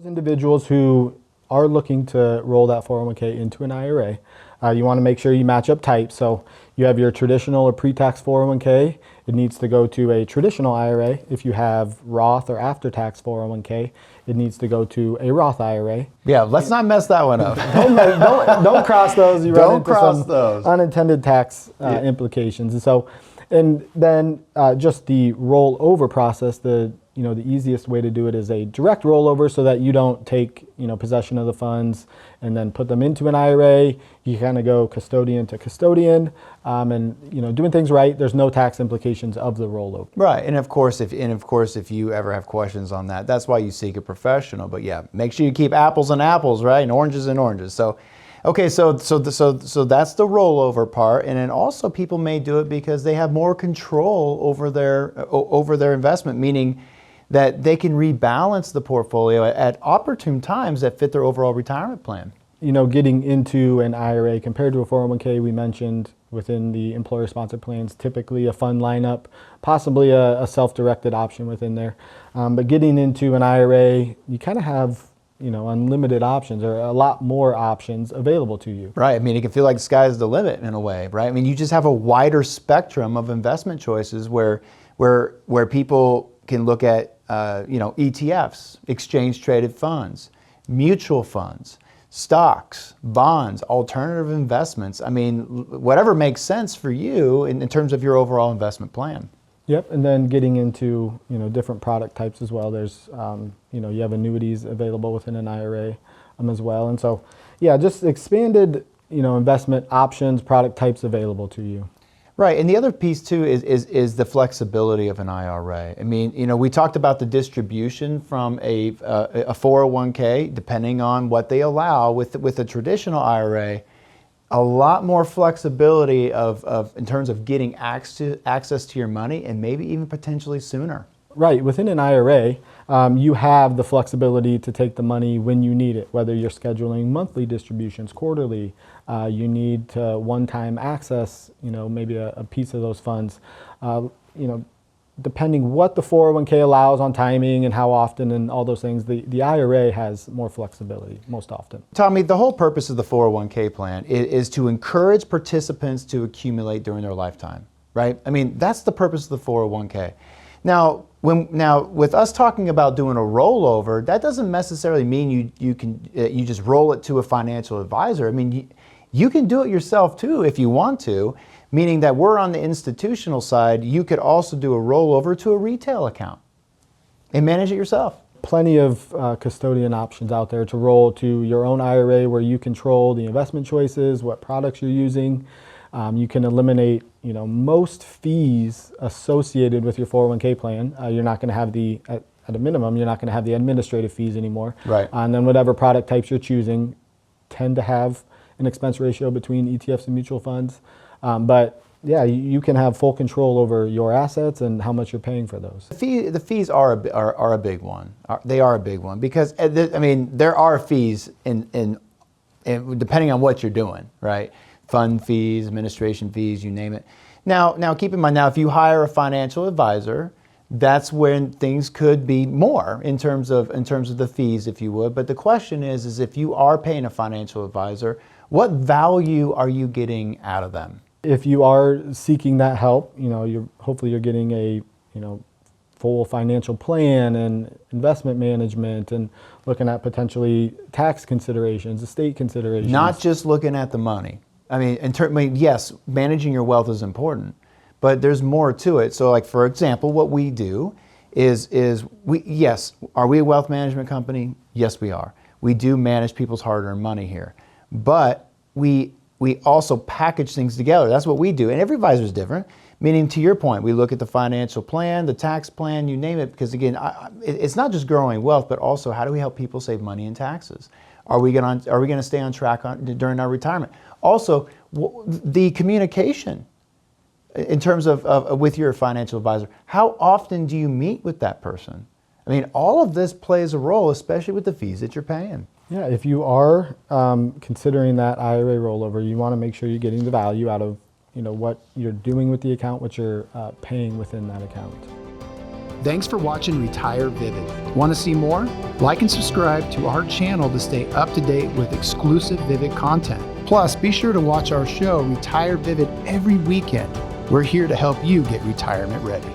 Those individuals who are looking to roll that 401k into an IRA, you want to make sure you match up type. So you have your traditional or pre-tax 401k. It needs to go to a traditional IRA. If you have Roth or after-tax 401k, it needs to go to a Roth IRA. Yeah, let's not mess that one up. don't cross those. You don't cross those. Unintended tax implications. And then just the rollover process, the easiest way to do it is a direct rollover, so that you don't take possession of the funds and then put them into an IRA. You kind of go custodian to custodian, and doing things right. There's no tax implications of the rollover. Right, and of course, if you ever have questions on that, that's why you seek a professional. But yeah, make sure you keep apples and apples, right, and oranges and oranges. So. Okay, so that's the rollover part, and then also people may do it because they have more control over their investment, meaning that they can rebalance the portfolio at opportune times that fit their overall retirement plan. Getting into an IRA compared to a 401k, we mentioned within the employer-sponsored plans, typically a fund lineup, possibly a self-directed option within there. But getting into an IRA, you kind of have unlimited options, or a lot more options available to you. Right. I mean, it can feel like the sky's the limit in a way, right? I mean, you just have a wider spectrum of investment choices where people can look at, ETFs, exchange traded funds, mutual funds, stocks, bonds, alternative investments. I mean, whatever makes sense for you in terms of your overall investment plan. Yep, and then getting into different product types as well. There's you have annuities available within an IRA as well, and so just expanded investment options, product types available to you. Right, and the other piece too is the flexibility of an IRA. I mean, we talked about the distribution from a 401k, depending on what they allow. With a traditional IRA, a lot more flexibility in terms of getting access to your money, and maybe even potentially sooner. Right. Within an IRA, you have the flexibility to take the money when you need it, whether you're scheduling monthly distributions, quarterly, you need to one-time access, maybe a piece of those funds. Depending what the 401k allows on timing and how often and all those things, the IRA has more flexibility most often. Tommy, the whole purpose of the 401k plan is to encourage participants to accumulate during their lifetime, right? I mean, that's the purpose of the 401k. Now, with us talking about doing a rollover, that doesn't necessarily mean you just roll it to a financial advisor. I mean, you can do it yourself too if you want to. Meaning that we're on the institutional side, you could also do a rollover to a retail account and manage it yourself. Plenty of custodian options out there to roll to your own IRA, where you control the investment choices, what products you're using. You can eliminate most fees associated with your 401k plan. You're not going to have at a minimum, you're not going to have the administrative fees anymore. Right. And then whatever product types you're choosing tend to have an expense ratio between ETFs and mutual funds. But you can have full control over your assets and how much you're paying for those. The fees are a big one. They are a big one because there are fees in depending on what you're doing, right? Fund fees, administration fees, you name it. Now keep in mind, if you hire a financial advisor, that's when things could be more in terms of the fees, if you would. But the question is if you are paying a financial advisor, what value are you getting out of them? If you are seeking that help, hopefully you're getting a full financial plan and investment management, and looking at potentially tax considerations, estate considerations. Not just looking at the money. I mean, yes, managing your wealth is important, but there's more to it. So, like for example, what we do is are we a wealth management company? Yes, we are. We do manage people's hard-earned money here, but we also package things together. That's what we do. And every advisor is different, meaning to your point, we look at the financial plan, the tax plan, you name it, because again, it's not just growing wealth, but also how do we help people save money in taxes? Are we going to stay on track during our retirement? Also, the communication in terms of with your financial advisor. How often do you meet with that person? I mean, all of this plays a role, especially with the fees that you're paying. Yeah, if you are considering that IRA rollover, you want to make sure you're getting the value out of what you're doing with the account, what you're paying within that account. Thanks for watching Retire Vivid. Want to see more? Like and subscribe to our channel to stay up to date with exclusive Vivid content. Plus, be sure to watch our show Retire Vivid every weekend. We're here to help you get retirement ready.